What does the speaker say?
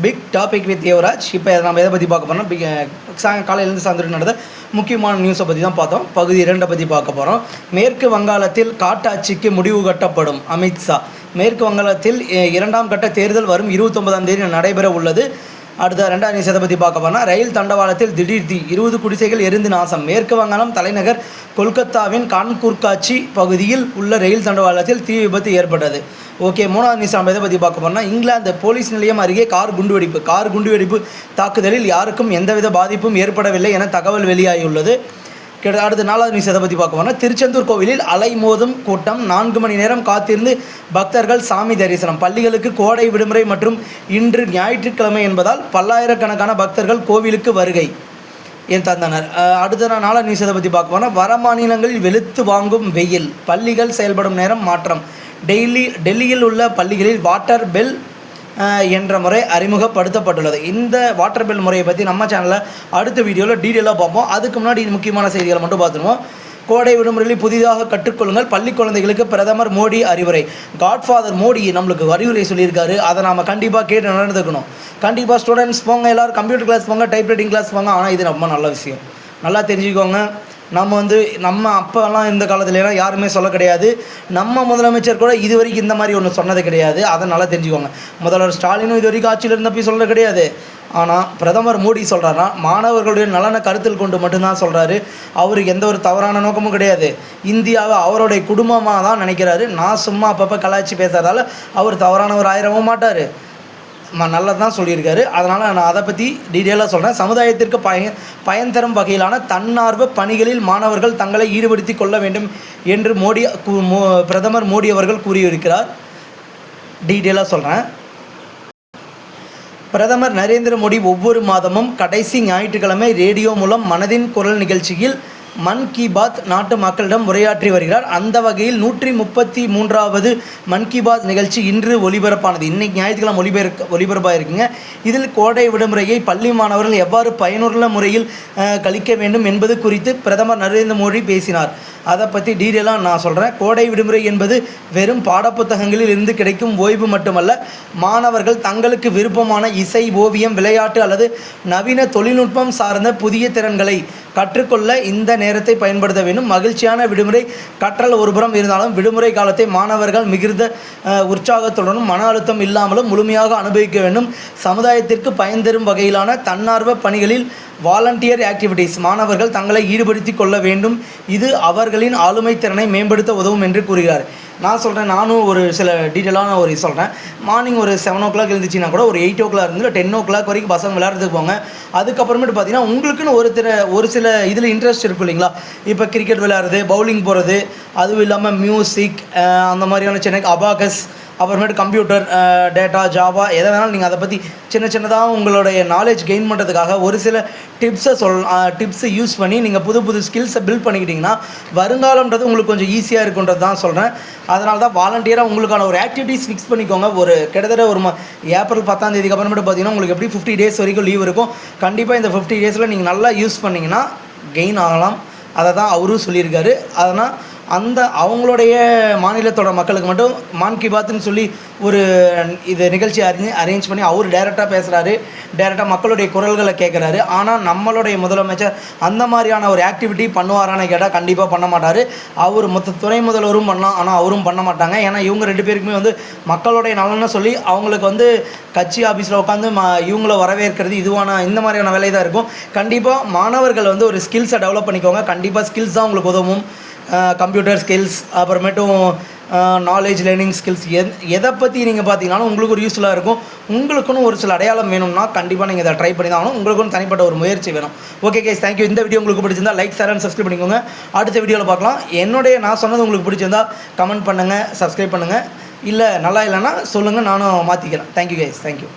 Big topic with Yuvraj. இப்போ நம்ம எதை பற்றி பார்க்க போகிறோம், காலையிலேருந்து சாயந்தரம் நடந்த முக்கியமான நியூஸை பற்றி தான் பார்த்தோம். பகுதி 2 பற்றி பார்க்க போகிறோம். மேற்கு வங்காளத்தில் காட்டாட்சிக்கு முடிவு கட்டப்படும் அமித்ஷா. மேற்கு வங்காளத்தில் 2ஆம் கட்ட தேர்தல் வரும் 29ஆம் தேதி நடைபெற உள்ளது. அடுத்த 2ஆம் நியூஸ் எதை பற்றி பார்க்க போனால், ரயில் தண்டவாளத்தில் திடீர் தீ, 20 குடிசைகள் எரிந்து நாசம். மேற்கு வங்காளம் தலைநகர் கொல்கத்தாவின் கான்குர்காட்சி பகுதியில் உள்ள ரயில் தண்டவாளத்தில் தீ விபத்து ஏற்பட்டது. ஓகே, 3ஆம் நியூஸ் நம்ம எதை பற்றி பார்க்க போனால், இங்கிலாந்து போலீஸ் நிலையம் அருகே கார் குண்டுவெடிப்பு தாக்குதலில் யாருக்கும் எந்தவித பாதிப்பும் ஏற்படவில்லை என தகவல் வெளியாகியுள்ளது. அடுத்து 4ஆவது நியூஸ் எதை பற்றி பார்க்க போனால், திருச்செந்தூர் கோவிலில் அலைமோதும் கூட்டம், 4 மணி நேரம் காத்திருந்து பக்தர்கள் சாமி தரிசனம். பள்ளிகளுக்கு கோடை விடுமுறை மற்றும் இன்று ஞாயிற்றுக்கிழமை என்பதால் பல்லாயிரக்கணக்கான பக்தர்கள் கோவிலுக்கு வருகை தந்தனர். அடுத்த 4ஆவது நியூஸ் எதை பற்றி பார்க்க போனால், வட மாநிலங்களில் வெளுத்து வாங்கும் வெயில், பள்ளிகள் செயல்படும் நேரம் மாற்றம். டெல்லியில் உள்ள பள்ளிகளில் வாட்டர் பெல் என்ற முறை அறிமுகப்படுத்தப்பட்டுள்ளது. இந்த வாட்டர் பெல் முறையை பற்றி நம்ம சேனலில் அடுத்த வீடியோவில் டீட்டெயிலாக பார்ப்போம். அதுக்கு முன்னாடி முக்கியமான செய்திகளை மட்டும் பார்த்துருவோம். கோடை விடுமுறையில் புதிதாக கற்றுக்கொள்ளுங்கள், பள்ளி குழந்தைகளுக்கு பிரதமர் மோடி அறிவுரை. காட்ஃபாதர் மோடி நம்மளுக்கு அறிவுரை சொல்லியிருக்காரு. அதை நாம் கண்டிப்பாக கேட்டு நடந்துக்கணும். கண்டிப்பாக ஸ்டூடெண்ட்ஸ் போங்க, எல்லோரும் கம்ப்யூட்டர் கிளாஸ் போங்க, டைப்ரைட்டிங் கிளாஸ் போங்க. ஆனால் இது ரொம்ப நல்ல விஷயம், நல்லா தெரிஞ்சுக்கோங்க. நம்ம அப்போல்லாம் இந்த காலத்துலலாம் யாருமே சொல்ல கிடையாது. நம்ம முதலமைச்சர் கூட இது வரைக்கும் இந்த மாதிரி ஒன்று சொன்னது கிடையாது. அதை நல்லா தெரிஞ்சுக்கோங்க. முதல்வர் ஸ்டாலினும் இது வரைக்கும் ஆட்சியில் இருந்தப்போ சொல்கிறது கிடையாது. ஆனால் பிரதமர் மோடி சொல்கிறாருன்னா மாணவர்களுடைய நலனை கருத்தில் கொண்டு மட்டும்தான் சொல்கிறாரு. அவருக்கு எந்த ஒரு தவறான நோக்கமும் கிடையாது. இந்தியாவை அவருடைய குடும்பமாக தான் நினைக்கிறாரு. நான் சும்மா அப்பப்போ கலாய்ச்சி பேசுறதால அவர் தவறானவர் ஆயிரவும் மாட்டார், நல்லது தான் சொல்லியிருக்காரு. அதனால் நான் அதை பற்றி டீட்டெயிலாக சொல்கிறேன். சமுதாயத்திற்கு பயன் தரும் வகையிலான தன்னார்வ பணிகளில் மாணவர்கள் தங்களை ஈடுபடுத்தி கொள்ள வேண்டும் என்று பிரதமர் மோடி அவர்கள் கூறியிருக்கிறார். டீட்டெயிலாக சொல்கிறேன். பிரதமர் நரேந்திர மோடி ஒவ்வொரு மாதமும் கடைசி ஞாயிற்றுக்கிழமை ரேடியோ மூலம் மனதின் குரல் நிகழ்ச்சியில் மன் கி பாத் நாட்டு மக்களிடம் உரையாற்றி வருகிறார். அந்த வகையில் 133வது மன் கி பாத் நிகழ்ச்சி இன்று ஒலிபரப்பானது. இன்றைக்கி ஞாயிற்றுக்கிழமை ஒலிபரப்பாக இருக்குங்க. இதில் கோடை விடுமுறையை பள்ளி மாணவர்கள் எவ்வாறு பயனுள்ள முறையில் கழிக்க வேண்டும் என்பது குறித்து பிரதமர் நரேந்திர மோடி பேசினார். அதை பற்றி டீட்டெயிலாக நான் சொல்கிறேன். கோடை விடுமுறை என்பது வெறும் பாடப்புத்தகங்களில் இருந்து கிடைக்கும் ஓய்வு மட்டுமல்ல, மாணவர்கள் தங்களுக்கு விருப்பமான இசை, ஓவியம், விளையாட்டு அல்லது நவீன தொழில்நுட்பம் சார்ந்த புதிய திறன்களை கற்றுக்கொள்ள இந்த நேரத்தை பயன்படுத்த வேண்டும். மகிழ்ச்சியான விடுமுறை கற்றல் ஒருபுறம் இருந்தாலும், விடுமுறை காலத்தை மாணவர்கள் மிகுந்த உற்சாகத்துடனும் மன அழுத்தம் இல்லாமலும் முழுமையாக அனுபவிக்க வேண்டும். சமுதாயத்திற்கு பயன் தரும் வகையிலான தன்னார்வ பணிகளில் வாலண்டியர் ஆக்டிவிட்டீஸ் மாணவர்கள் தங்களை ஈடுபடுத்தி கொள்ள வேண்டும். இது அவர்களின் ஆளுமை திறனை மேம்படுத்த உதவும் என்று கூறுகிறார். நான் சொல்கிறேன், நானும் ஒரு சில டீட்டெயிலான ஒரு சொல்கிறேன். மார்னிங் ஒரு 7 o'clock இருந்துச்சுன்னா கூட ஒரு 8 o'clock இருந்து 10 o'clock வரைக்கும் பசங்க விளையாடுறதுக்கு போங்க. அதுக்கப்புறமேட்டு பார்த்தீங்கன்னா உங்களுக்குன்னு ஒரு சில இதில் இன்ட்ரெஸ்ட் இருக்கும் இல்லைங்களா. இப்போ கிரிக்கெட் விளையாடுறது, பவுலிங் போகிறது, அதுவும் இல்லாமல் மியூசிக், அந்த மாதிரியான சின்ன அபாகஸ், அப்புறமேட்டு கம்ப்யூட்டர், டேட்டா, ஜாவா, எதை வேணாலும் நீங்கள் அதை பற்றி சின்னதாக உங்களுடைய நாலேஜ் கெயின் பண்ணுறதுக்காக ஒரு சில டிப்ஸை யூஸ் பண்ணி நீங்கள் புது ஸ்கில்ஸை பில்ட் பண்ணிக்கிட்டிங்கன்னா வருங்காலம்ன்றது உங்களுக்கு கொஞ்சம் ஈஸியாக இருக்குன்றது தான் சொல்கிறேன். அதனால தான் வாலண்டியராக உங்களுக்கான ஒரு ஆக்டிவிட்டீஸ் ஃபிக்ஸ் பண்ணிக்கோங்க. ஒரு கிட்டத்தட்ட ஒரு ஏப்ரல் 10ஆம் தேதிக்கு அப்புறமேட்டு பார்த்தீங்கன்னா உங்களுக்கு எப்படி 50 days வரைக்கும் லீவ் இருக்கும். கண்டிப்பாக இந்த 50 days நீங்கள் நல்லா யூஸ் பண்ணிங்கன்னா கெயின் ஆகலாம். அதை தான் அவரும் சொல்லியிருக்காரு. அதனால் அவங்களுடைய மாநிலத்தோட மக்களுக்கு மட்டும் மான் கி பாத்னு சொல்லி ஒரு இது நிகழ்ச்சி அரேஞ்ச் பண்ணி அவர் டைரெக்டாக பேசுகிறாரு, டைரெக்டாக மக்களுடைய குரல்களை கேட்குறாரு. ஆனால் நம்மளுடைய முதலமைச்சர் அந்த மாதிரியான ஒரு ஆக்டிவிட்டி பண்ணுவாரான்னு கேட்டால் கண்டிப்பாக பண்ண மாட்டார். அவர் துணை முதல்வரும் பண்ணலாம், ஆனால் அவரும் பண்ண மாட்டாங்க. ஏன்னா இவங்க 2 பேருக்குமே மக்களுடைய நலன்னு சொல்லி அவங்களுக்கு கட்சி ஆஃபீஸில் உட்காந்து இவங்கள வரவேற்கிறது இந்த மாதிரியான வேலை தான் இருக்கும். கண்டிப்பாக மாணவர்கள் ஒரு ஸ்கில்ஸை டெவலப் பண்ணிக்கோங்க. கண்டிப்பாக ஸ்கில்ஸ் தான் உங்களுக்கு உதவும். கம்ப்யூட்டர் ஸ்கில்ஸ், அப்புறமேட்டும் நாலேஜ் லேர்னிங் ஸ்கில்ஸ், எதை பற்றி நீங்கள் பார்த்தீங்கன்னாலும் உங்களுக்கு ஒரு யூஸ்ஃபுல்லாக இருக்கும். உங்களுக்குன்னு ஒரு சில அடையாளம் வேணும்னா கண்டிப்பாக நீங்கள் இதை ட்ரை பண்ணி தான் ஆகணும். உங்களுக்குன்னு தனிப்பட்ட ஒரு முயற்சி வேணும். Okay guys, thank you. இந்த வீடியோ உங்களுக்கு பிடிச்சிருந்தா லைக், ஷேர் அண்ட் சப்ஸ்கிரைப் பண்ணிக்கோங்க. அடுத்த வீடியோவில் பார்க்கலாம். நான் சொன்னது உங்களுக்கு பிடிச்சிருந்தா கமெண்ட் பண்ணுங்கள், சப்ஸ்கிரைப் பண்ணுங்கள். இல்லை நல்லா இல்லைன்னா சொல்லுங்கள், நானும் மாற்றிக்கிறேன். Thank you guys, thank you.